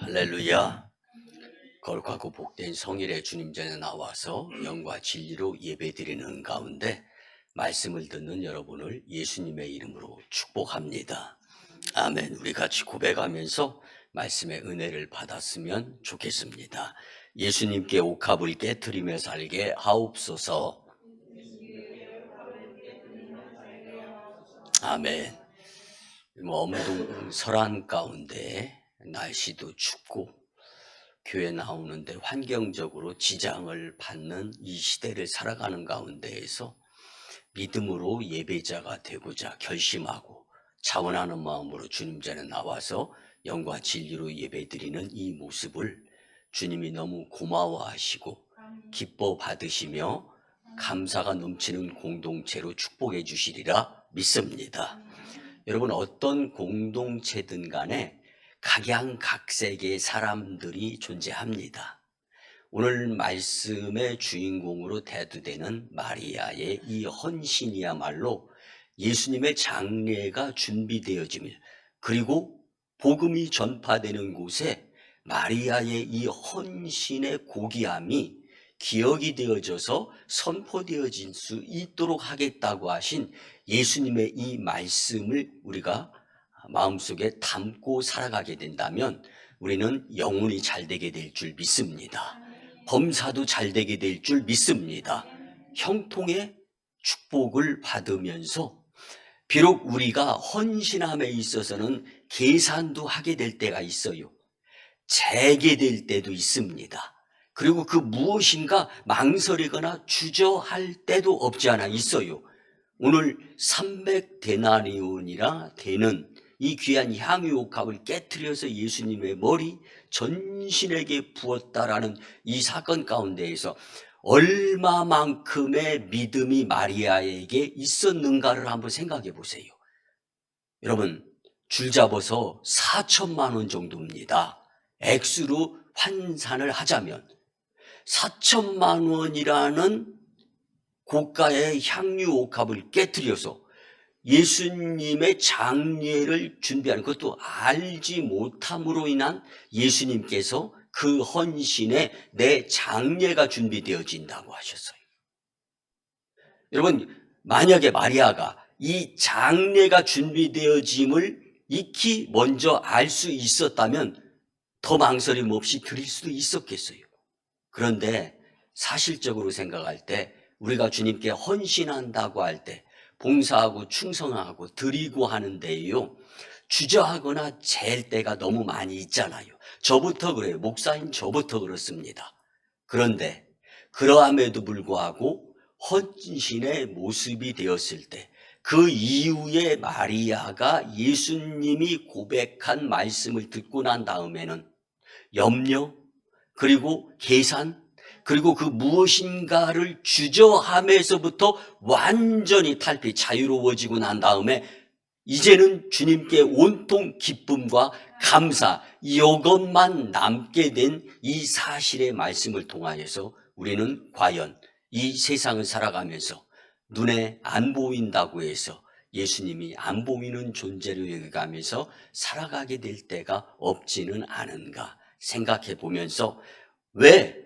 할렐루야. 거룩하고 복된 성일의 주님 전에 나와서 영과 진리로 예배드리는 가운데 말씀을 듣는 여러분을 예수님의 이름으로 축복합니다. 아멘. 우리 같이 고백하면서 말씀의 은혜를 받았으면 좋겠습니다. 예수님께 옥합을 깨트리며 살게 하옵소서. 아멘. 엄동설한 가운데 날씨도 춥고 교회 나오는데 환경적으로 지장을 받는 이 시대를 살아가는 가운데에서 믿음으로 예배자가 되고자 결심하고 자원하는 마음으로 주님 전에 나와서 영과 진리로 예배드리는 이 모습을 주님이 너무 고마워하시고 기뻐 받으시며 감사가 넘치는 공동체로 축복해 주시리라 믿습니다. 여러분, 어떤 공동체든 간에 각양각색의 사람들이 존재합니다. 오늘 말씀의 주인공으로 대두되는 마리아의 이 헌신이야말로 예수님의 장례가 준비되어지며 그리고 복음이 전파되는 곳에 마리아의 이 헌신의 고귀함이 기억이 되어져서 선포되어질 수 있도록 하겠다고 하신 예수님의 이 말씀을 우리가 마음속에 담고 살아가게 된다면 우리는 영혼이 잘 되게 될 줄 믿습니다. 범사도 잘 되게 될 줄 믿습니다. 형통의 축복을 받으면서 비록 우리가 헌신함에 있어서는 계산도 하게 될 때가 있어요. 재게 때도 있습니다. 그리고 그 무엇인가 망설이거나 주저할 때도 없지 않아 있어요. 오늘 300데나리온이라 되는 이 귀한 향유옥합을 깨트려서 예수님의 머리 전신에게 부었다라는 이 사건 가운데에서 얼마만큼의 믿음이 마리아에게 있었는가를 한번 생각해 보세요. 여러분, 줄 잡아서 4천만 원 정도입니다. 액수로 환산을 하자면 4천만 원이라는 고가의 향유옥합을 깨트려서 예수님의 장례를 준비하는 것도 알지 못함으로 인한 예수님께서 그 헌신에 내 장례가 준비되어진다고 하셨어요. 여러분, 만약에 마리아가 이 장례가 준비되어짐을 익히 먼저 알 수 있었다면 더 망설임 없이 드릴 수도 있었겠어요. 그런데 사실적으로 생각할 때 우리가 주님께 헌신한다고 할 때 봉사하고 충성하고 드리고 하는데요, 주저하거나 잴 때가 너무 많이 있잖아요. 저부터 그래요. 목사인 저부터 그렇습니다. 그런데 그러함에도 불구하고 헌신의 모습이 되었을 때 그 이후에 마리아가 예수님이 고백한 말씀을 듣고 난 다음에는 염려, 그리고 계산, 그리고 그 무엇인가를 주저함에서부터 완전히 탈피, 자유로워지고 난 다음에 이제는 주님께 온통 기쁨과 감사, 이것만 남게 된 이 사실의 말씀을 통하여서 우리는 과연 이 세상을 살아가면서 눈에 안 보인다고 해서 예수님이 안 보이는 존재로 여겨가면서 살아가게 될 때가 없지는 않은가 생각해 보면서 왜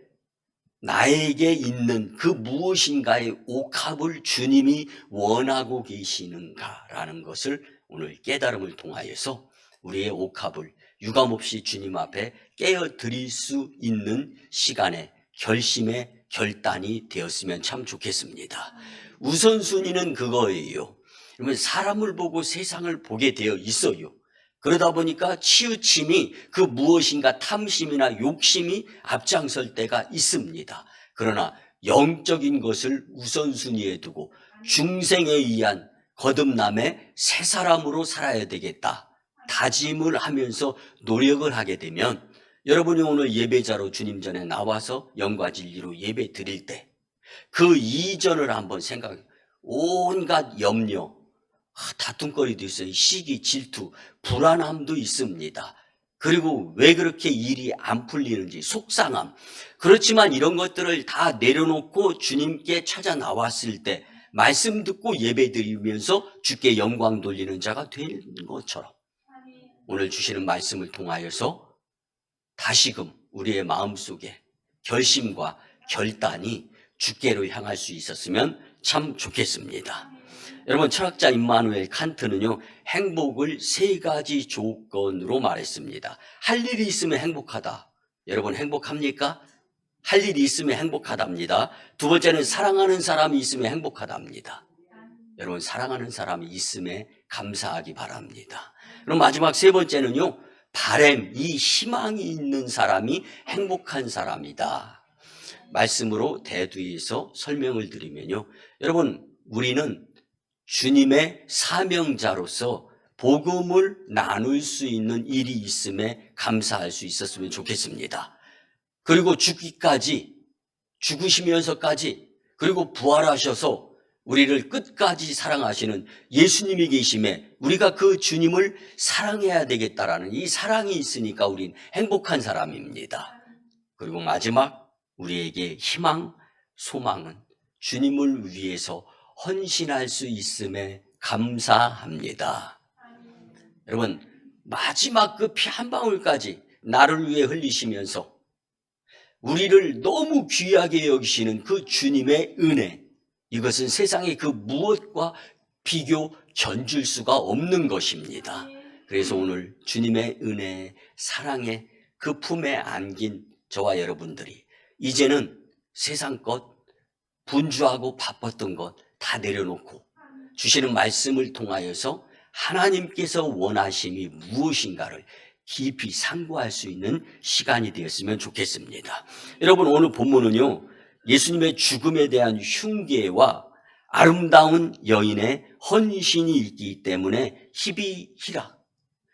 나에게 있는 그 무엇인가의 옥합을 주님이 원하고 계시는가라는 것을 오늘 깨달음을 통하여서 우리의 옥합을 유감없이 주님 앞에 깨어드릴 수 있는 시간에 결심의 결단이 되었으면 참 좋겠습니다. 우선순위는 그거예요. 그러면 사람을 보고 세상을 보게 되어 있어요. 그러다 보니까 치우침이 그 무엇인가 탐심이나 욕심이 앞장설 때가 있습니다. 그러나 영적인 것을 우선순위에 두고 중생에 의한 거듭남의 새 사람으로 살아야 되겠다 다짐을 하면서 노력을 하게 되면 여러분이 오늘 예배자로 주님 전에 나와서 영과 진리로 예배 드릴 때 그 이전을 한번 생각해. 온갖 염려, 다툼거리도 있어요. 시기, 질투, 불안함도 있습니다. 그리고 왜 그렇게 일이 안 풀리는지 속상함. 그렇지만 이런 것들을 다 내려놓고 주님께 찾아 나왔을 때 말씀 듣고 예배 드리면서 주께 영광 돌리는 자가 되는 것처럼 오늘 주시는 말씀을 통하여서 다시금 우리의 마음속에 결심과 결단이 주께로 향할 수 있었으면 참 좋겠습니다. 여러분, 철학자 임마누엘 칸트는요, 행복을 세 가지 조건으로 말했습니다. 할 일이 있으면 행복하다. 여러분, 행복합니까? 할 일이 있으면 행복하답니다. 두 번째는 사랑하는 사람이 있으면 행복하답니다. 여러분, 사랑하는 사람이 있음에 감사하기 바랍니다. 그럼 마지막 세 번째는요, 바램, 이 희망이 있는 사람이 행복한 사람이다. 말씀으로 대두해서 설명을 드리면요, 여러분, 우리는 주님의 사명자로서 복음을 나눌 수 있는 일이 있음에 감사할 수 있었으면 좋겠습니다. 그리고 죽기까지, 죽으시면서까지, 그리고 부활하셔서 우리를 끝까지 사랑하시는 예수님이 계심에 우리가 그 주님을 사랑해야 되겠다라는 이 사랑이 있으니까 우린 행복한 사람입니다. 그리고 마지막, 우리에게 희망, 소망은 주님을 위해서 헌신할 수 있음에 감사합니다. 여러분, 마지막 그 피 한 방울까지 나를 위해 흘리시면서 우리를 너무 귀하게 여기시는 그 주님의 은혜, 이것은 세상의 그 무엇과 비교 견줄 수가 없는 것입니다. 그래서 오늘 주님의 은혜, 사랑의 그 품에 안긴 저와 여러분들이 이제는 세상 것, 분주하고 바빴던 것 다 내려놓고 주시는 말씀을 통하여서 하나님께서 원하심이 무엇인가를 깊이 상고할 수 있는 시간이 되었으면 좋겠습니다. 여러분, 오늘 본문은요, 예수님의 죽음에 대한 흉계와 아름다운 여인의 헌신이 있기 때문에 희비희락,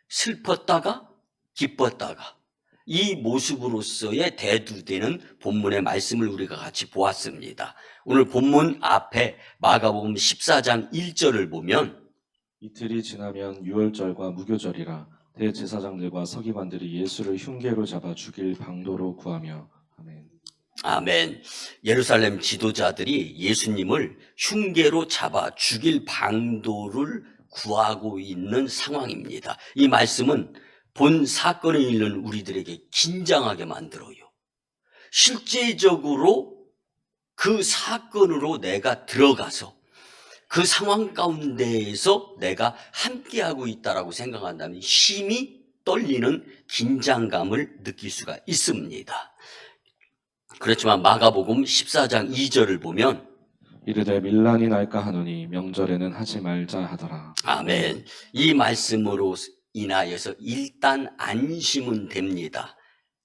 슬펐다가 기뻤다가 이 모습으로서의 대두되는 본문의 말씀을 우리가 같이 보았습니다. 오늘 본문 앞에 마가복음 14장 1절을 보면 이틀이 지나면 유월절과 무교절이라 대제사장들과 서기관들이 예수를 흉계로 잡아 죽일 방도로 구하며. 아멘. 아멘. 예루살렘 지도자들이 예수님을 흉계로 잡아 죽일 방도를 구하고 있는 상황입니다. 이 말씀은 본 사건을 읽는 우리들에게 긴장하게 만들어요. 실제적으로 그 사건으로 내가 들어가서 그 상황 가운데에서 내가 함께하고 있다라고 생각한다면 심히 떨리는 긴장감을 느낄 수가 있습니다. 그렇지만 마가복음 14장 2절을 보면 이르되 밀란이 날까 하노니 명절에는 하지 말자 하더라. 아멘. 이 말씀으로 인하여서 일단 안심은 됩니다.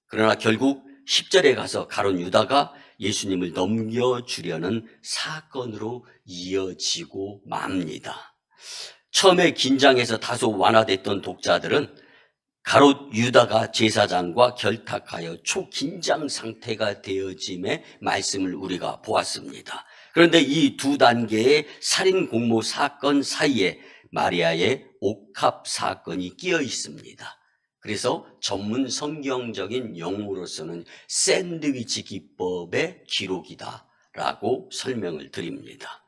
그러나 결국 10절에 가서 가룟 유다가 예수님을 넘겨주려는 사건으로 이어지고 맙니다. 처음에 긴장해서 다소 완화됐던 독자들은 가룟 유다가 제사장과 결탁하여 초긴장 상태가 되어짐의 말씀을 우리가 보았습니다. 그런데 이 두 단계의 살인 공모 사건 사이에 마리아의 옥합 사건이 끼어 있습니다. 그래서 전문 성경적인 용어로서는 샌드위치 기법의 기록이다라고 설명을 드립니다.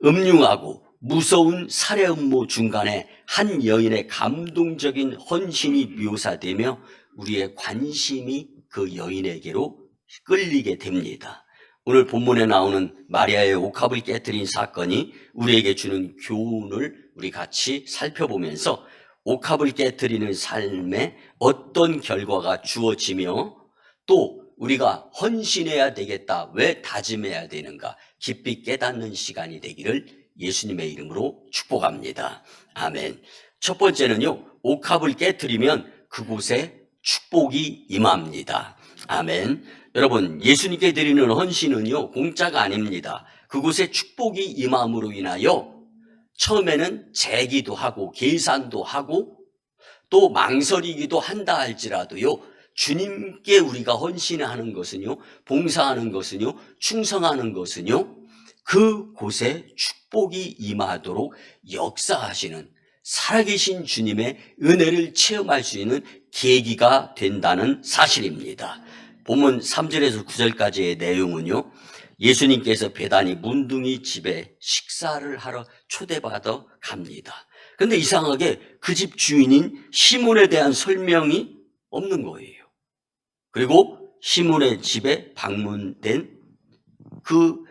음흉하고 무서운 살해 음모 중간에 한 여인의 감동적인 헌신이 묘사되며 우리의 관심이 그 여인에게로 끌리게 됩니다. 오늘 본문에 나오는 마리아의 옥합을 깨뜨린 사건이 우리에게 주는 교훈을 우리 같이 살펴보면서 옥합을 깨뜨리는 삶에 어떤 결과가 주어지며 또 우리가 헌신해야 되겠다, 왜 다짐해야 되는가 깊이 깨닫는 시간이 되기를 예수님의 이름으로 축복합니다. 아멘. 첫 번째는요, 옥합을 깨뜨리면 그곳에 축복이 임합니다. 아멘. 여러분, 예수님께 드리는 헌신은요, 공짜가 아닙니다. 그곳에 축복이 임함으로 인하여 처음에는 재기도 하고 계산도 하고 또 망설이기도 한다 할지라도요, 주님께 우리가 헌신하는 것은요, 봉사하는 것은요, 충성하는 것은요, 그곳에 축복이 임하도록 역사하시는 살아계신 주님의 은혜를 체험할 수 있는 계기가 된다는 사실입니다. 본문 3절에서 9절까지의 내용은요, 예수님께서 베다니 문둥이 집에 식사를 하러 초대받아 갑니다. 그런데 이상하게 그 집 주인인 시몬에 대한 설명이 없는 거예요. 그리고 시몬의 집에 방문된 그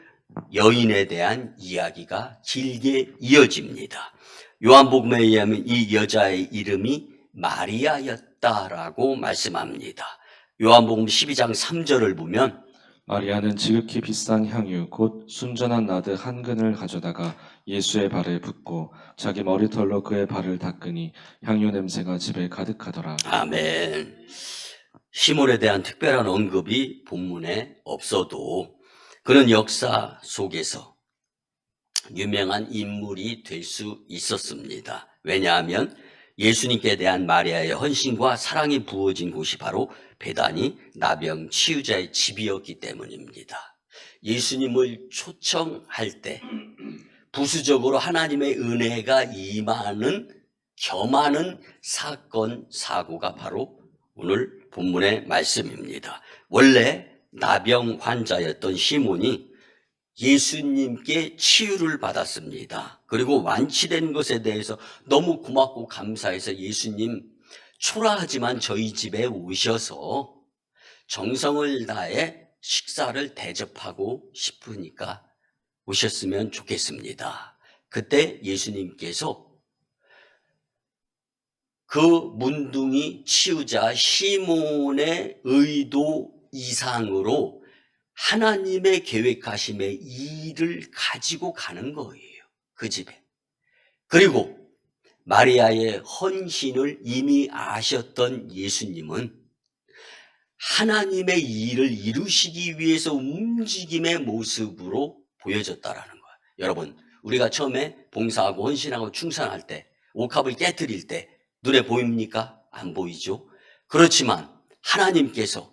여인에 대한 이야기가 길게 이어집니다. 요한복음에 의하면 이 여자의 이름이 마리아였다라고 말씀합니다. 요한복음 12장 3절을 보면 마리아는 지극히 비싼 향유 곧 순전한 나드 한 근을 가져다가 예수의 발에 붓고 자기 머리털로 그의 발을 닦으니 향유 냄새가 집에 가득하더라. 아멘. 시몬에 대한 특별한 언급이 본문에 없어도 그는 역사 속에서 유명한 인물이 될 수 있었습니다. 왜냐하면 예수님께 대한 마리아의 헌신과 사랑이 부어진 곳이 바로 베다니 나병 치유자의 집이었기 때문입니다. 예수님을 초청할 때 부수적으로 하나님의 은혜가 임하는 겸하는 사건 사고가 바로 오늘 본문의 말씀입니다. 원래 나병 환자였던 시몬이 예수님께 치유를 받았습니다. 그리고 완치된 것에 대해서 너무 고맙고 감사해서 예수님 초라하지만 저희 집에 오셔서 정성을 다해 식사를 대접하고 싶으니까 오셨으면 좋겠습니다. 그때 예수님께서 그 문둥이 치유자 시몬의 의도 이상으로 하나님의 계획하심의 일을 가지고 가는 거예요. 그 집에. 그리고 마리아의 헌신을 이미 아셨던 예수님은 하나님의 일을 이루시기 위해서 움직임의 모습으로 보여졌다라는 거예요. 여러분, 우리가 처음에 봉사하고 헌신하고 충성할 때, 옥합을 깨뜨릴 때 눈에 보입니까? 안 보이죠? 그렇지만 하나님께서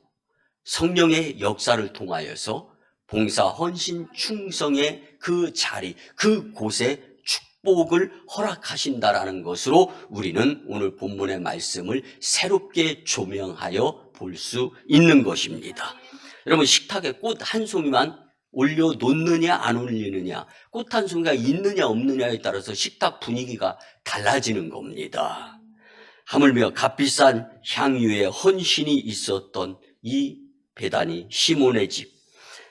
성령의 역사를 통하여서 봉사, 헌신, 충성의 그 자리, 그곳에 축복을 허락하신다라는 것으로 우리는 오늘 본문의 말씀을 새롭게 조명하여 볼 수 있는 것입니다. 여러분, 식탁에 꽃 한 송이만 올려놓느냐 안 올리느냐, 꽃 한 송이가 있느냐 없느냐에 따라서 식탁 분위기가 달라지는 겁니다. 하물며 값비싼 향유의 헌신이 있었던 이 베다니 시몬의 집,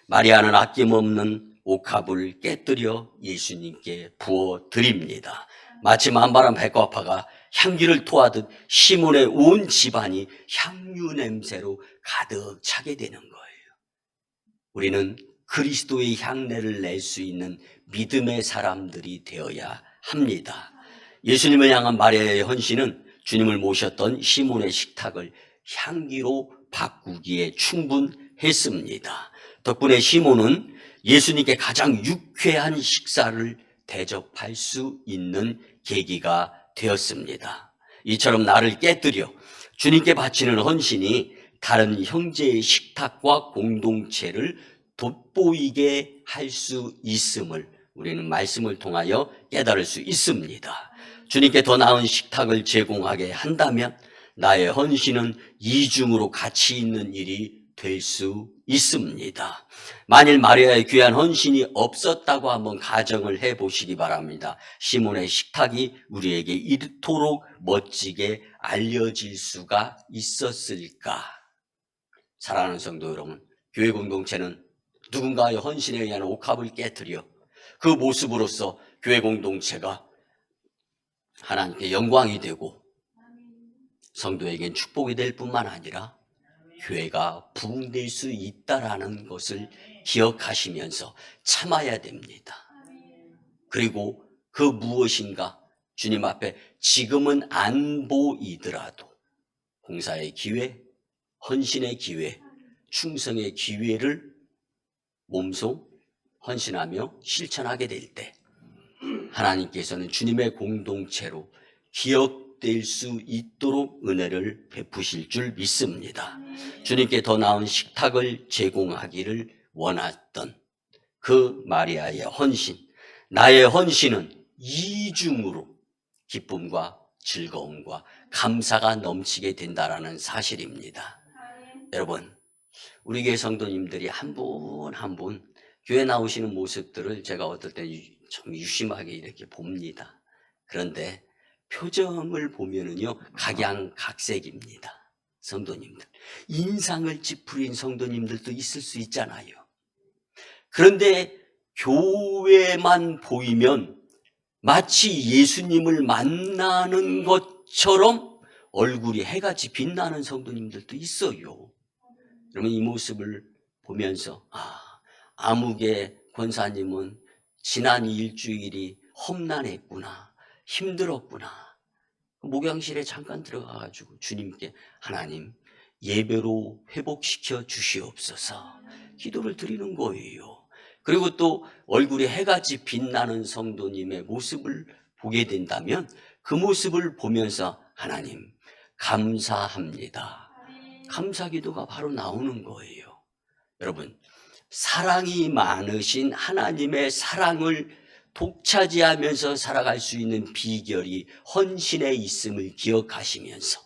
마리아는 아낌없는 옥합을 깨뜨려 예수님께 부어드립니다. 마치 만바람 백과파가 향기를 토하듯 시몬의 온 집안이 향유 냄새로 가득 차게 되는 거예요. 우리는 그리스도의 향내를 낼 수 있는 믿음의 사람들이 되어야 합니다. 예수님을 향한 마리아의 헌신은 주님을 모셨던 시몬의 식탁을 향기로 바꾸기에 충분했습니다. 덕분에 시몬은 예수님께 가장 유쾌한 식사를 대접할 수 있는 계기가 되었습니다. 이처럼 나를 깨뜨려 주님께 바치는 헌신이 다른 형제의 식탁과 공동체를 돋보이게 할 수 있음을 우리는 말씀을 통하여 깨달을 수 있습니다. 주님께 더 나은 식탁을 제공하게 한다면 나의 헌신은 이중으로 가치 있는 일이 될 수 있습니다. 만일 마리아의 귀한 헌신이 없었다고 한번 가정을 해보시기 바랍니다. 시몬의 식탁이 우리에게 이토록 멋지게 알려질 수가 있었을까? 사랑하는 성도 여러분, 교회 공동체는 누군가의 헌신에 의한 옥합을 깨뜨려 그 모습으로서 교회 공동체가 하나님께 영광이 되고 성도에겐 축복이 될 뿐만 아니라 교회가 부흥될 수 있다라는 것을 기억하시면서 참아야 됩니다. 그리고 그 무엇인가 주님 앞에 지금은 안 보이더라도 봉사의 기회, 헌신의 기회, 충성의 기회를 몸소 헌신하며 실천하게 될 때 하나님께서는 주님의 공동체로 기억될 수 있도록 은혜를 베푸실 줄 믿습니다. 주님께 더 나은 식탁을 제공하기를 원했던 그 마리아의 헌신, 나의 헌신은 이중으로 기쁨과 즐거움과 감사가 넘치게 된다라는 사실입니다. 여러분, 우리 교회 성도님들이 한 분 한 분 교회 나오시는 모습들을 제가 어떨 때 좀 유심하게 이렇게 봅니다. 그런데 표정을 보면은요, 각양각색입니다. 성도님들. 인상을 찌푸린 성도님들도 있을 수 있잖아요. 그런데 교회만 보이면 마치 예수님을 만나는 것처럼 얼굴이 해같이 빛나는 성도님들도 있어요. 여러분, 이 모습을 보면서 아무개 권사님은 지난 일주일이 험난했구나, 힘들었구나. 목양실에 잠깐 들어가가지고 주님께 하나님 예배로 회복시켜 주시옵소서 기도를 드리는 거예요. 그리고 또 얼굴에 해같이 빛나는 성도님의 모습을 보게 된다면 그 모습을 보면서 하나님 감사합니다. 감사기도가 바로 나오는 거예요. 여러분, 사랑이 많으신 하나님의 사랑을 독차지하면서 살아갈 수 있는 비결이 헌신에 있음을 기억하시면서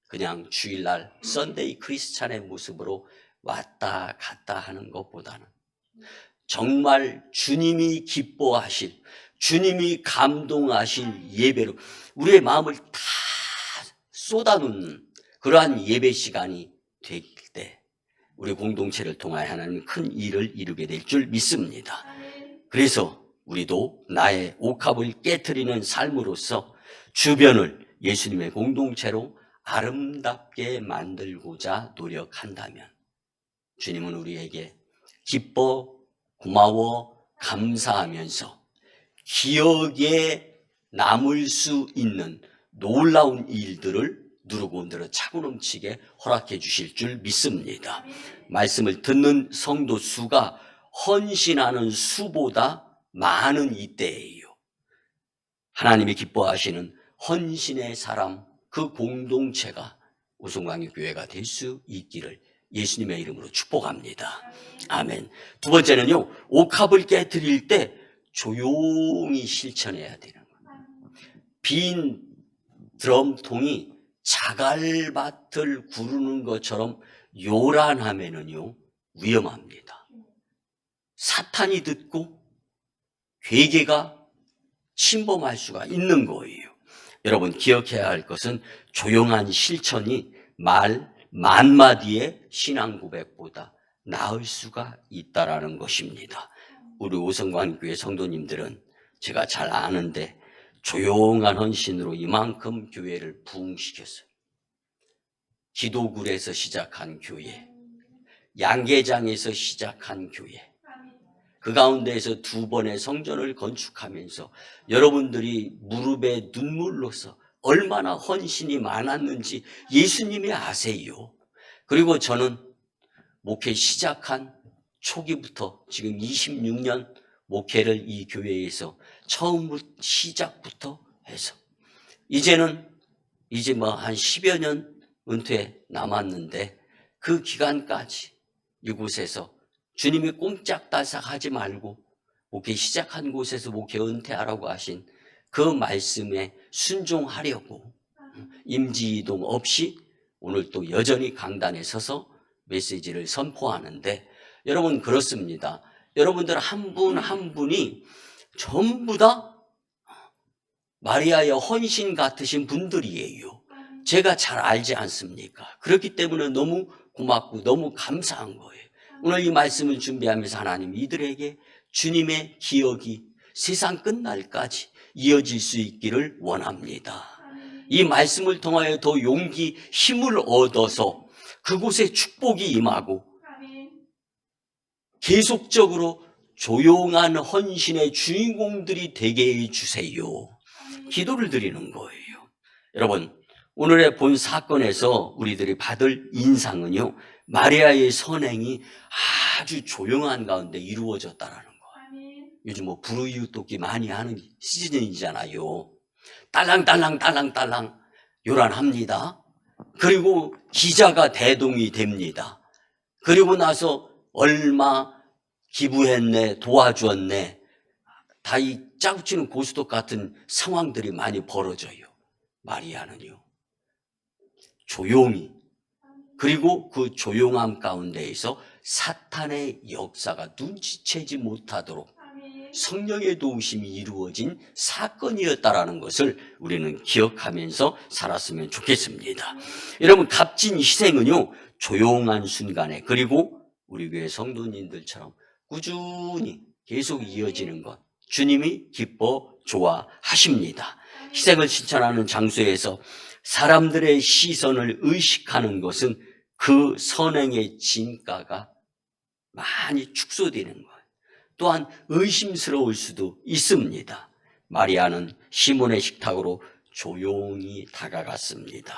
그냥 주일날 썬데이 크리스찬의 모습으로 왔다 갔다 하는 것보다는 정말 주님이 기뻐하실, 주님이 감동하실 예배로 우리의 마음을 다 쏟아놓는 그러한 예배 시간이 될 때 우리 공동체를 통하여 하나님은 큰 일을 이루게 될 줄 믿습니다. 그래서 우리도 나의 옥합을 깨트리는 삶으로서 주변을 예수님의 공동체로 아름답게 만들고자 노력한다면 주님은 우리에게 기뻐, 고마워, 감사하면서 기억에 남을 수 있는 놀라운 일들을 누르고 늘어 차고 넘치게 허락해 주실 줄 믿습니다. 말씀을 듣는 성도 수가 헌신하는 수보다 많은 이때예요. 하나님이 기뻐하시는 헌신의 사람, 그 공동체가 우승광역교회가 될 수 있기를 예수님의 이름으로 축복합니다. 아멘. 두 번째는요, 옥합을 깨트릴 때 조용히 실천해야 되는 거예요. 빈 드럼통이 자갈밭을 구르는 것처럼 요란하면은요 위험합니다. 사탄이 듣고 괴계가 침범할 수가 있는 거예요. 여러분, 기억해야 할 것은 조용한 실천이 말 만마디의 신앙 고백보다 나을 수가 있다라는 것입니다. 우리 오성관교회 성도님들은 제가 잘 아는데 조용한 헌신으로 이만큼 교회를 부흥시켰어요. 기도굴에서 시작한 교회, 양계장에서 시작한 교회, 그 가운데에서 2번의 성전을 건축하면서 여러분들이 무릎에 눈물로서 얼마나 헌신이 많았는지 예수님이 아세요. 그리고 저는 목회 시작한 초기부터 지금 26년 목회를 이 교회에서 처음부터 시작부터 해서 이제 뭐 한 10여 년 은퇴 남았는데 그 기간까지 이곳에서 주님이 꼼짝달싹 하지 말고 목회 시작한 곳에서 목회 은퇴하라고 하신 그 말씀에 순종하려고 임지이동 없이 오늘 또 여전히 강단에 서서 메시지를 선포하는데, 여러분 그렇습니다. 여러분들 한 분 한 분이 전부 다 마리아의 헌신 같으신 분들이에요. 제가 잘 알지 않습니까? 그렇기 때문에 너무 고맙고 너무 감사한 거예요. 오늘 이 말씀을 준비하면서 하나님 이들에게 주님의 기억이 세상 끝날까지 이어질 수 있기를 원합니다. 이 말씀을 통하여 더 용기, 힘을 얻어서 그곳에 축복이 임하고 계속적으로 조용한 헌신의 주인공들이 되게 해주세요. 기도를 드리는 거예요. 여러분, 오늘의 본 사건에서 우리들이 받을 인상은요, 마리아의 선행이 아주 조용한 가운데 이루어졌다라는 거예요. 요즘 뭐 불우이웃 돕기 많이 하는 시즌이잖아요. 딸랑딸랑 요란합니다. 그리고 기자가 대동이 됩니다. 그리고 나서 얼마 기부했네, 도와주었네, 다 이 짜고치는 고스톱 같은 상황들이 많이 벌어져요. 마리아는요, 조용히, 그리고 그 조용함 가운데에서 사탄의 역사가 눈치채지 못하도록 성령의 도우심이 이루어진 사건이었다라는 것을 우리는 기억하면서 살았으면 좋겠습니다. 여러분, 값진 희생은요, 조용한 순간에, 그리고 우리 교회 성도님들처럼 꾸준히 계속 이어지는 것, 주님이 기뻐 좋아하십니다. 희생을 실천하는 장소에서 사람들의 시선을 의식하는 것은 그 선행의 진가가 많이 축소되는 거예요. 또한 의심스러울 수도 있습니다. 마리아는 시몬의 식탁으로 조용히 다가갔습니다.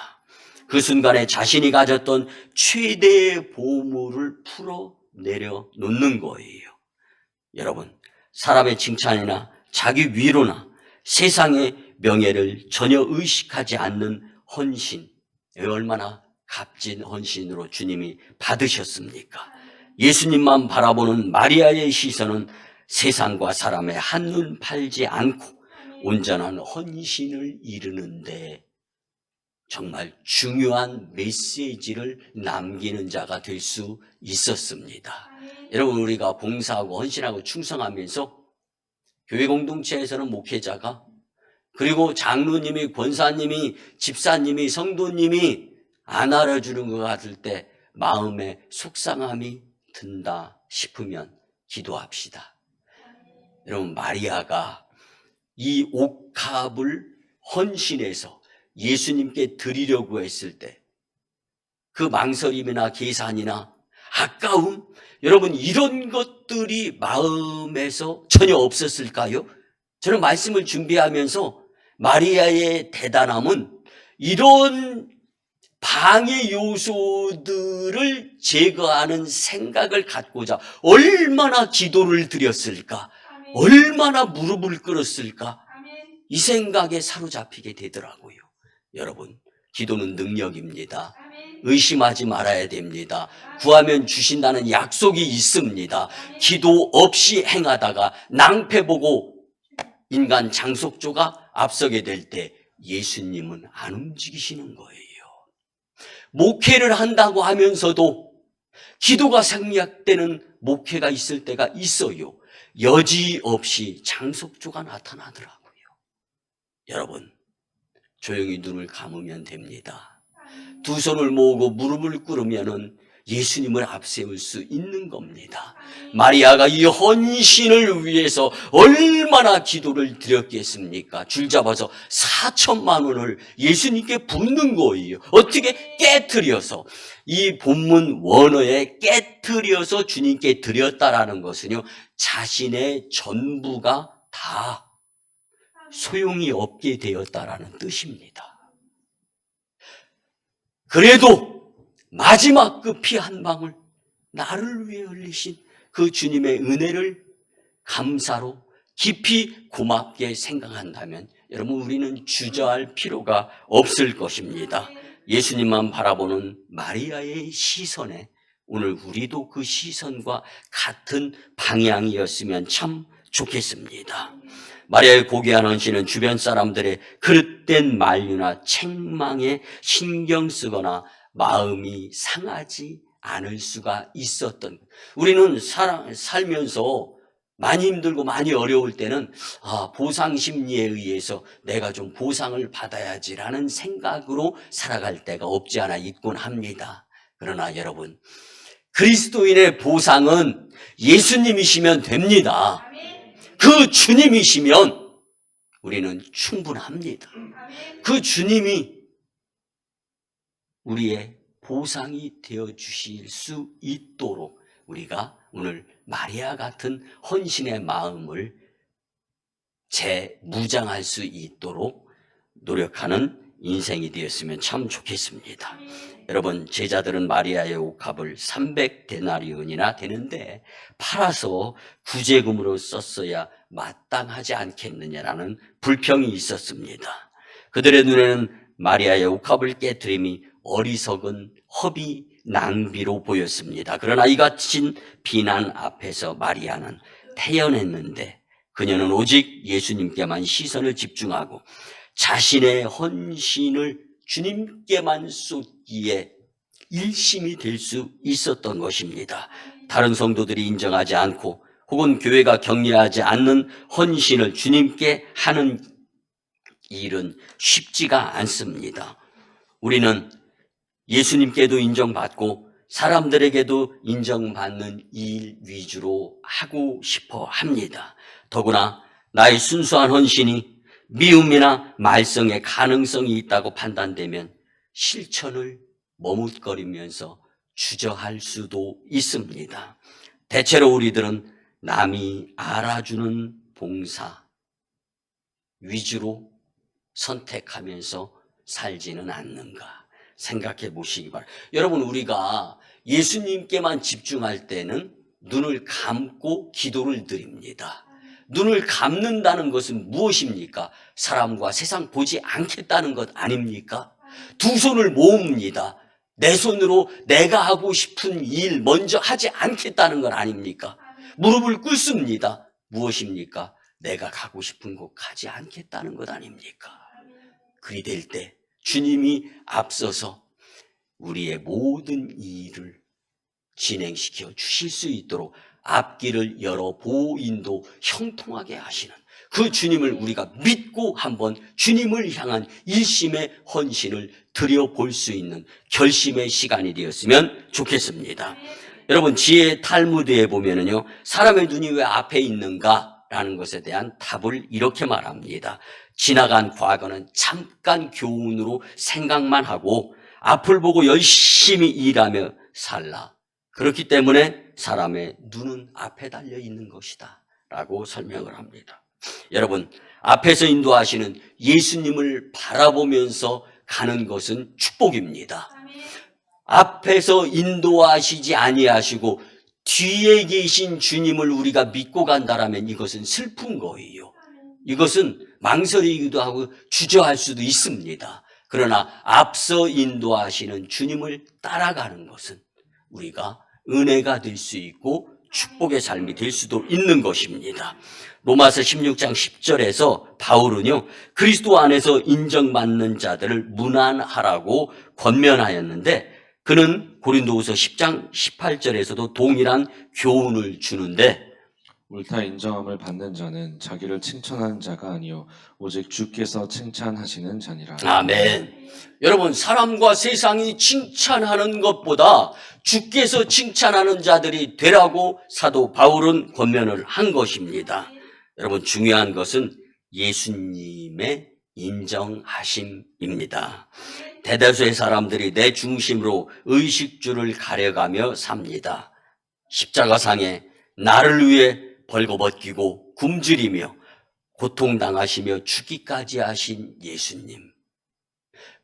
그 순간에 자신이 가졌던 최대의 보물을 풀어 내려놓는 거예요. 여러분, 사람의 칭찬이나 자기 위로나 세상의 명예를 전혀 의식하지 않는 헌신, 얼마나 값진 헌신으로 주님이 받으셨습니까? 예수님만 바라보는 마리아의 시선은 세상과 사람의 한눈 팔지 않고 온전한 헌신을 이루는데 정말 중요한 메시지를 남기는 자가 될 수 있었습니다. 여러분, 우리가 봉사하고 헌신하고 충성하면서 교회 공동체에서는 목회자가, 그리고 장로님이, 권사님이, 집사님이, 성도님이 안 알아주는 것 같을 때 마음에 속상함이 든다 싶으면 기도합시다. 여러분, 마리아가 이 옥합을 헌신해서 예수님께 드리려고 했을 때 그 망설임이나 계산이나 아까움, 여러분, 이런 것들이 마음에서 전혀 없었을까요? 저는 말씀을 준비하면서 마리아의 대단함은 이런 방해 요소들을 제거하는 생각을 갖고자 얼마나 기도를 드렸을까, 얼마나 무릎을 꿇었을까, 이 생각에 사로잡히게 되더라고요. 여러분, 기도는 능력입니다. 의심하지 말아야 됩니다. 구하면 주신다는 약속이 있습니다. 기도 없이 행하다가 낭패 보고 인간 장속조가 앞서게 될 때 예수님은 안 움직이시는 거예요. 목회를 한다고 하면서도 기도가 생략되는 목회가 있을 때가 있어요. 여지없이 장속조가 나타나더라고요. 여러분, 조용히 눈을 감으면 됩니다. 두 손을 모으고 무릎을 꿇으면은 예수님을 앞세울 수 있는 겁니다. 마리아가 이 헌신을 위해서 얼마나 기도를 드렸겠습니까? 줄 잡아서 4천만 원을 예수님께 붓는 거예요. 어떻게? 깨트려서. 이 본문 원어에 깨트려서 주님께 드렸다라는 것은요, 자신의 전부가 다 소용이 없게 되었다라는 뜻입니다. 그래도 마지막 그 피 한 방울, 나를 위해 흘리신 그 주님의 은혜를 감사로 깊이 고맙게 생각한다면 여러분, 우리는 주저할 필요가 없을 것입니다. 예수님만 바라보는 마리아의 시선에 오늘 우리도 그 시선과 같은 방향이었으면 참 좋겠습니다. 마리아의 고귀한 헌신은 주변 사람들의 그릇된 만류나 책망에 신경 쓰거나 마음이 상하지 않을 수가 있었던, 우리는 살면서 많이 힘들고 많이 어려울 때는 보상 심리에 의해서 내가 좀 보상을 받아야지라는 생각으로 살아갈 때가 없지 않아 있곤 합니다. 그러나 여러분, 그리스도인의 보상은 예수님이시면 됩니다. 그 주님이시면 우리는 충분합니다. 그 주님이 우리의 보상이 되어 주실 수 있도록 우리가 오늘 마리아 같은 헌신의 마음을 재무장할 수 있도록 노력하는 인생이 되었으면 참 좋겠습니다. 여러분, 제자들은 마리아의 옥합을 300데나리온이나 되는데 팔아서 구제금으로 썼어야 마땅하지 않겠느냐라는 불평이 있었습니다. 그들의 눈에는 마리아의 옥합을 깨트림이 어리석은 허비, 낭비로 보였습니다. 그러나 이 갇힌 비난 앞에서 마리아는 태연했는데 그녀는 오직 예수님께만 시선을 집중하고 자신의 헌신을 주님께만 쏟기에 일심이 될 수 있었던 것입니다. 다른 성도들이 인정하지 않고 혹은 교회가 격려하지 않는 헌신을 주님께 하는 일은 쉽지가 않습니다. 우리는 예수님께도 인정받고 사람들에게도 인정받는 일 위주로 하고 싶어 합니다. 더구나 나의 순수한 헌신이 미움이나 말썽의 가능성이 있다고 판단되면 실천을 머뭇거리면서 주저할 수도 있습니다. 대체로 우리들은 남이 알아주는 봉사 위주로 선택하면서 살지는 않는가 생각해 보시기 바랍니다. 여러분, 우리가 예수님께만 집중할 때는 눈을 감고 기도를 드립니다. 눈을 감는다는 것은 무엇입니까? 사람과 세상 보지 않겠다는 것 아닙니까? 두 손을 모읍니다. 내 손으로 내가 하고 싶은 일 먼저 하지 않겠다는 것 아닙니까? 무릎을 꿇습니다. 무엇입니까? 내가 가고 싶은 곳 가지 않겠다는 것 아닙니까? 그리 될 때 주님이 앞서서 우리의 모든 일을 진행시켜 주실 수 있도록 앞길을 열어 보인도 형통하게 하시는 그 주님을 우리가 믿고 한번 주님을 향한 일심의 헌신을 드려볼 수 있는 결심의 시간이 되었으면 좋겠습니다. 여러분, 지혜 탈무드에 보면은요, 사람의 눈이 왜 앞에 있는가라는 것에 대한 답을 이렇게 말합니다. 지나간 과거는 잠깐 교훈으로 생각만 하고 앞을 보고 열심히 일하며 살라. 그렇기 때문에 사람의 눈은 앞에 달려 있는 것이다 라고 설명을 합니다. 여러분, 앞에서 인도하시는 예수님을 바라보면서 가는 것은 축복입니다. 앞에서 인도하시지 아니하시고 뒤에 계신 주님을 우리가 믿고 간다라면 이것은 슬픈 거예요. 이것은 망설이기도 하고 주저할 수도 있습니다. 그러나 앞서 인도하시는 주님을 따라가는 것은 우리가 은혜가 될 수 있고 축복의 삶이 될 수도 있는 것입니다. 로마서 16장 10절에서 바울은요, 그리스도 안에서 인정받는 자들을 문안하라고 권면하였는데, 그는 고린도후서 10장 18절에서도 동일한 교훈을 주는데, 옳다 인정함을 받는 자는 자기를 칭찬하는 자가 아니요 오직 주께서 칭찬하시는 자니라. 아멘. 여러분, 사람과 세상이 칭찬하는 것보다 주께서 칭찬하는 자들이 되라고 사도 바울은 권면을 한 것입니다. 여러분, 중요한 것은 예수님의 인정하심입니다. 대다수의 사람들이 내 중심으로 의식주를 가려가며 삽니다. 십자가상에 나를 위해 벌거벗기고 굶주리며 고통당하시며 죽기까지 하신 예수님,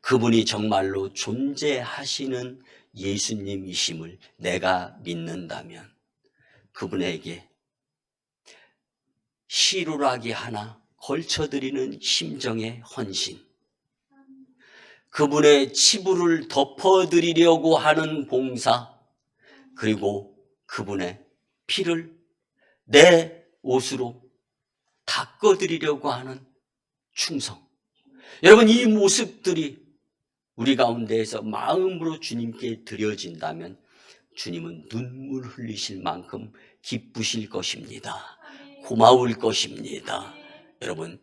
그분이 정말로 존재하시는 예수님이심을 내가 믿는다면 그분에게 시루라기 하나 걸쳐드리는 심정의 헌신, 그분의 치부를 덮어드리려고 하는 봉사, 그리고 그분의 피를 내 옷으로 닦아드리려고 하는 충성. 여러분, 이 모습들이 우리 가운데에서 마음으로 주님께 드려진다면 주님은 눈물 흘리실 만큼 기쁘실 것입니다. 고마울 것입니다. 여러분,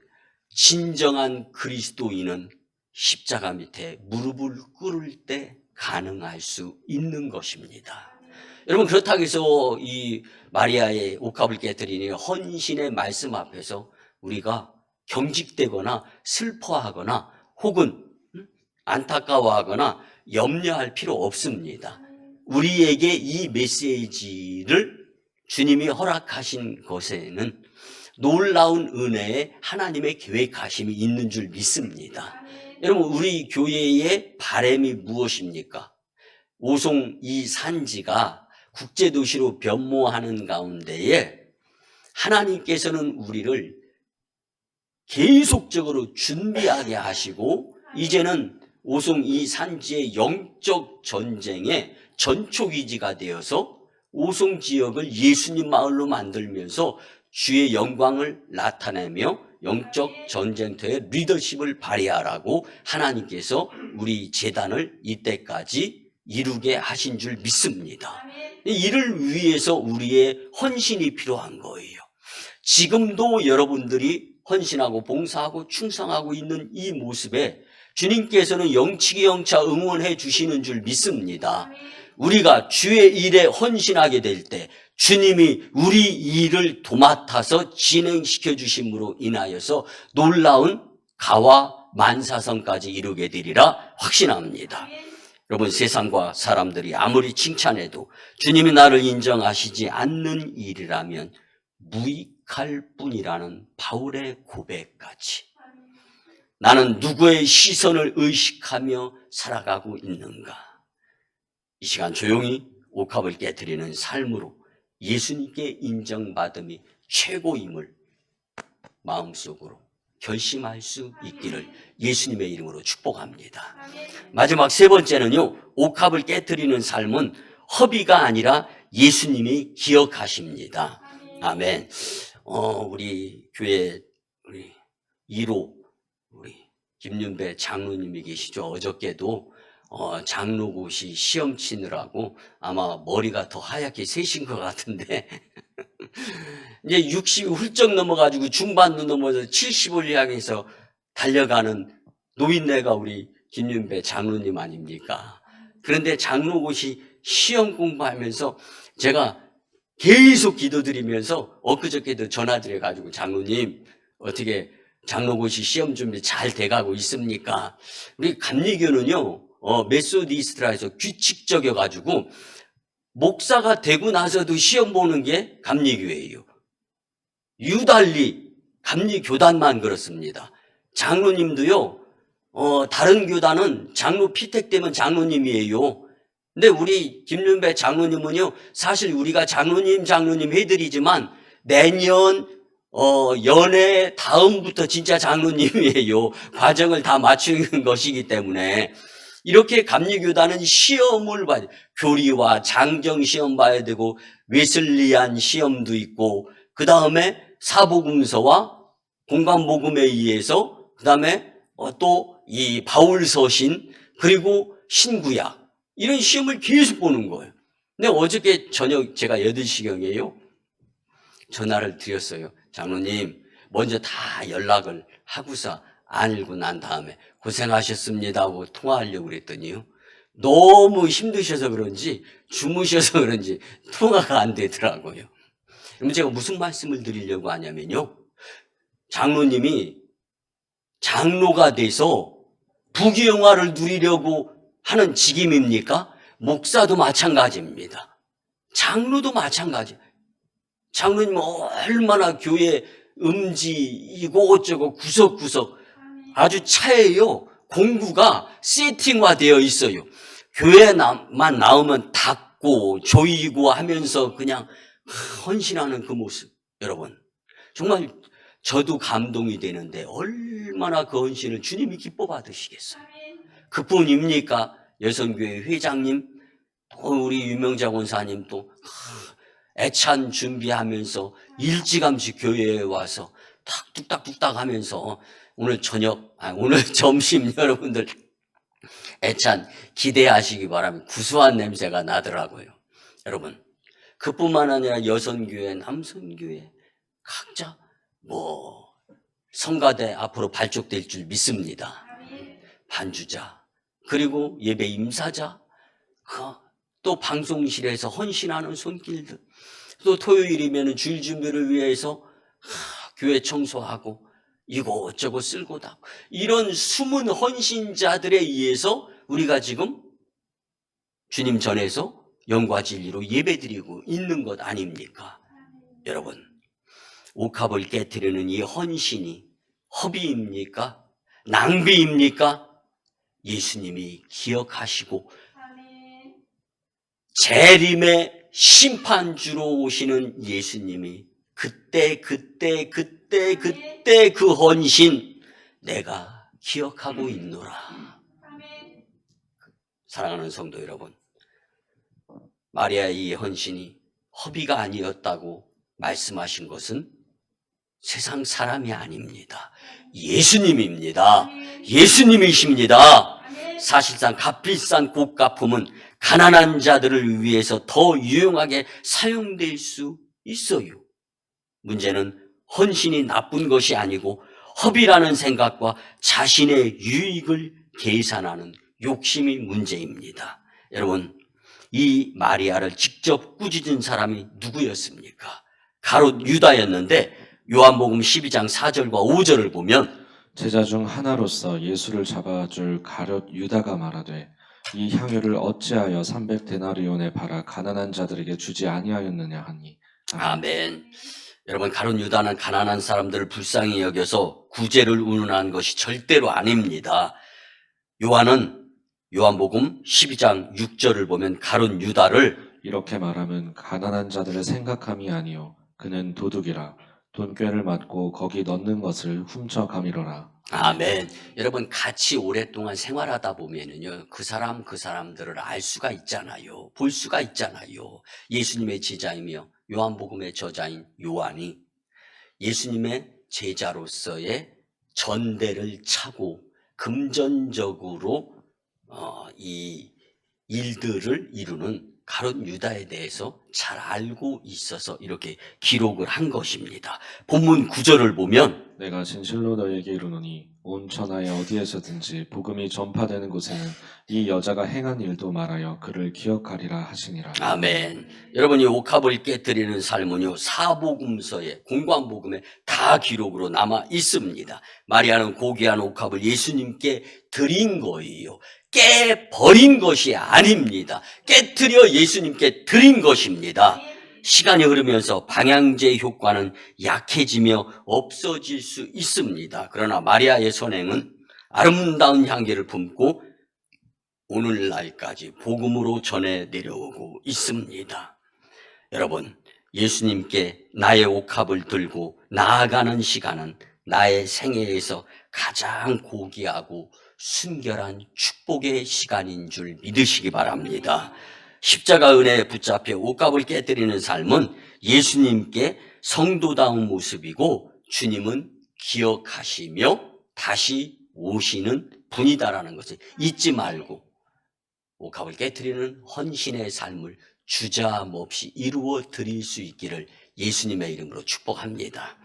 진정한 그리스도인은 십자가 밑에 무릎을 꿇을 때 가능할 수 있는 것입니다. 여러분, 그렇다고 해서 이 마리아의 옷값을 깨뜨리니 헌신의 말씀 앞에서 우리가 경직되거나 슬퍼하거나 혹은 안타까워하거나 염려할 필요 없습니다. 우리에게 이 메시지를 주님이 허락하신 것에는 놀라운 은혜에 하나님의 계획하심이 있는 줄 믿습니다. 여러분, 우리 교회의 바람이 무엇입니까? 오송 이 산지가 국제도시로 변모하는 가운데에 하나님께서는 우리를 계속적으로 준비하게 하시고 이제는 오송 이 산지의 영적 전쟁의 전초기지가 되어서 오송 지역을 예수님 마을로 만들면서 주의 영광을 나타내며 영적 전쟁터의 리더십을 발휘하라고 하나님께서 우리 재단을 이때까지 이루게 하신 줄 믿습니다. 이를 위해서 우리의 헌신이 필요한 거예요. 지금도 여러분들이 헌신하고 봉사하고 충성하고 있는 이 모습에 주님께서는 영치기 영차 응원해 주시는 줄 믿습니다. 우리가 주의 일에 헌신하게 될 때 주님이 우리 일을 도맡아서 진행시켜 주심으로 인하여서 놀라운 가와 만사성까지 이루게 되리라 확신합니다. 여러분, 세상과 사람들이 아무리 칭찬해도 주님이 나를 인정하시지 않는 일이라면 무익할 뿐이라는 바울의 고백까지, 나는 누구의 시선을 의식하며 살아가고 있는가? 이 시간 조용히 옥합을 깨트리는 삶으로 예수님께 인정받음이 최고임을 마음속으로 결심할 수 있기를 예수님의 이름으로 축복합니다. 마지막 세 번째는요, 옥합을 깨트리는 삶은 허비가 아니라 예수님이 기억하십니다. 아멘. 우리 교회 우리 1호 우리 김윤배 장로님이 계시죠. 어저께도 장로고시 시험 치느라고 아마 머리가 더 하얗게 새신 것 같은데 이제 60이 훌쩍 넘어가지고 중반도 넘어서 70을 향해서 달려가는 노인네가 우리 김윤배 장로님 아닙니까? 그런데 장로고시 시험 공부하면서 제가 계속 기도드리면서 엊그저께도 전화드려가지고 장로님 어떻게 장로고시 시험 준비 잘 돼가고 있습니까? 우리 감리교는요 메소디스트라에서 규칙적이어가지고 목사가 되고 나서도 시험 보는 게 감리교회예요. 유달리 감리교단만 그렇습니다. 장로님도요 다른 교단은 장로 피택되면 장로님이에요. 근데 우리 김윤배 장로님은요 사실 우리가 장로님 해드리지만 내년 연애 다음부터 진짜 장로님이에요. 과정을 다 맞추는 것이기 때문에 이렇게 감리교단은 시험을 봐야 돼. 교리와 장정 시험 봐야 되고 웨슬리안 시험도 있고 그 다음에 사복음서와 공간복음에 의해서 그 다음에 또 이 바울서신 그리고 신구약 이런 시험을 계속 보는 거예요. 근데 어저께 저녁 제가 8시경에요 전화를 드렸어요. 장로님 먼저 다 연락을 하고서 알고 난 다음에 고생하셨습니다 하고 통화하려고 그랬더니요 너무 힘드셔서 그런지 주무셔서 그런지 통화가 안 되더라고요. 그럼 제가 무슨 말씀을 드리려고 하냐면요 장로님이 장로가 돼서 부귀영화를 누리려고 하는 직임입니까? 목사도 마찬가지입니다. 장로도 마찬가지. 장로님은 얼마나 교회 음지 이곳저곳 구석구석 아주 차예요. 공구가 세팅화되어 있어요. 교회만 나오면 닦고 조이고 하면서 그냥 헌신하는 그 모습. 여러분 정말 저도 감동이 되는데 얼마나 그 헌신을 주님이 기뻐 받으시겠어요. 그뿐입니까? 여성교회 회장님 또 우리 유명자 권사님 또 애찬 준비하면서 일찌감치 교회에 와서 뚝딱뚝딱 하면서 오늘 점심 여러분들 애찬 기대하시기 바랍니다. 구수한 냄새가 나더라고요. 여러분 그뿐만 아니라 여성교회, 남성교회 각자 성가대 앞으로 발족될 줄 믿습니다. 반주자 그리고 예배 임사자 또 방송실에서 헌신하는 손길들 또 토요일이면 주일 준비를 위해서 교회 청소하고 이곳저곳 쓸고 다 이런 숨은 헌신자들에 의해서 우리가 지금 주님 전에서 영과 진리로 예배드리고 있는 것 아닙니까? 여러분 옥합을 깨트리는 이 헌신이 허비입니까? 낭비입니까? 예수님이 기억하시고 재림의 심판주로 오시는 예수님이 그때 그 헌신 내가 기억하고 있노라. 사랑하는 성도 여러분, 마리아의 이 헌신이 허비가 아니었다고 말씀하신 것은 세상 사람이 아닙니다. 예수님입니다. 예수님이십니다. 사실상 값비싼 고가품은 가난한 자들을 위해서 더 유용하게 사용될 수 있어요. 문제는 헌신이 나쁜 것이 아니고 허비라는 생각과 자신의 유익을 계산하는 욕심이 문제입니다. 여러분, 이 마리아를 직접 꾸짖은 사람이 누구였습니까? 가롯 유다였는데 요한복음 12장 4절과 5절을 보면 제자 중 하나로서 예수를 잡아줄 가룟 유다가 말하되 이 향유를 어찌하여 300데나리온에 팔아 가난한 자들에게 주지 아니하였느냐 하니. 아멘. 여러분, 가룟 유다는 가난한 사람들을 불쌍히 여겨서 구제를 운운한 것이 절대로 아닙니다. 요한은 요한복음 12장 6절을 보면 가룟 유다를 이렇게 말하면 가난한 자들의 생각함이 아니요 그는 도둑이라 돈꾀를 맞고 거기 넣는 것을 훔쳐 가미러라. 아멘. 여러분, 같이 오랫동안 생활하다 보면은요, 그 사람들을 알 수가 있잖아요. 볼 수가 있잖아요. 예수님의 제자이며 요한복음의 저자인 요한이 예수님의 제자로서의 전대를 차고 금전적으로 이 일들을 이루는 가룟 유다에 대해서 잘 알고 있어서 이렇게 기록을 한 것입니다. 본문 9절을 보면 내가 진실로 너에게 이르노니 온 천하에 어디에서든지 복음이 전파되는 곳에는 이 여자가 행한 일도 말하여 그를 기억하리라 하시니라. 아멘. 여러분이 옥합을 깨뜨리는 삶은요, 사복음서에 공관복음에 다 기록으로 남아 있습니다. 마리아는 고귀한 옥합을 예수님께 드린 거예요. 깨버린 것이 아닙니다. 깨뜨려 예수님께 드린 것입니다. 시간이 흐르면서 방향제 효과는 약해지며 없어질 수 있습니다. 그러나 마리아의 선행은 아름다운 향기를 품고 오늘날까지 복음으로 전해 내려오고 있습니다. 여러분, 예수님께 나의 옥합을 들고 나아가는 시간은 나의 생애에서 가장 고귀하고 순결한 축복의 시간인 줄 믿으시기 바랍니다. 십자가 은혜에 붙잡혀 옥합을 깨뜨리는 삶은 예수님께 성도다운 모습이고 주님은 기억하시며 다시 오시는 분이다라는 것을 잊지 말고 옥합을 깨뜨리는 헌신의 삶을 주저함없이 이루어 드릴 수 있기를 예수님의 이름으로 축복합니다.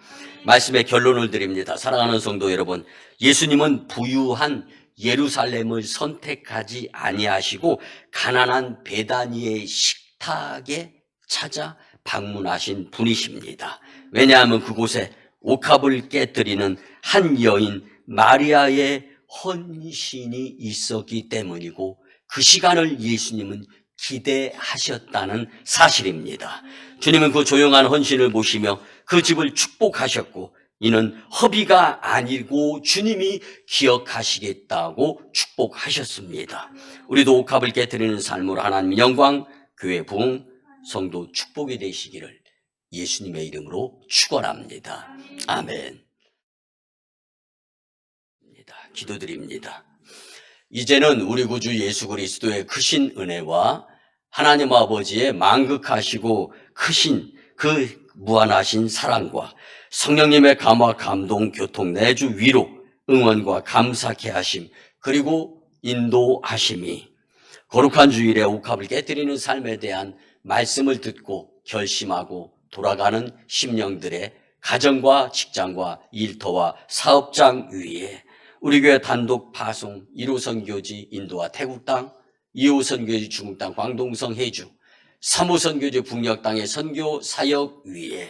말씀의 결론을 드립니다. 사랑하는 성도 여러분, 예수님은 부유한 예루살렘을 선택하지 아니하시고 가난한 베다니의 식탁에 찾아 방문하신 분이십니다. 왜냐하면 그곳에 옥합을 깨뜨리는 한 여인 마리아의 헌신이 있었기 때문이고 그 시간을 예수님은 기대하셨다는 사실입니다. 주님은 그 조용한 헌신을 보시며 그 집을 축복하셨고 이는 허비가 아니고 주님이 기억하시겠다고 축복하셨습니다. 우리도 옥합을 깨뜨리는 삶으로 하나님 영광, 교회 부흥, 성도 축복이 되시기를 예수님의 이름으로 축원합니다. 아멘. 기도드립니다. 이제는 우리 구주 예수 그리스도의 크신 은혜와 하나님 아버지의 만극하시고 크신 그 무한하신 사랑과 성령님의 감화, 감동, 교통, 내주, 위로, 응원과 감사케 하심, 그리고 인도하심이 거룩한 주일에 옥합을 깨뜨리는 삶에 대한 말씀을 듣고 결심하고 돌아가는 심령들의 가정과 직장과 일터와 사업장 위에 우리 교회 단독 파송 1호 선교지 인도와 태국 땅, 2호 선교지 중국 땅 광동성 해주, 3호 선교지 북녘 땅의 선교 사역 위에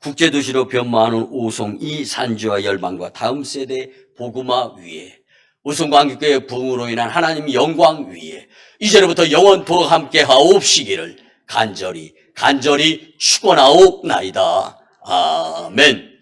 국제도시로 변모하는 오송 이 산지와 열방과 다음 세대 복음화 위에 오송광교회 부흥으로 인한 하나님 영광 위에 이제로부터 영원토록 함께 하옵시기를 간절히 축원하옵나이다. 아멘.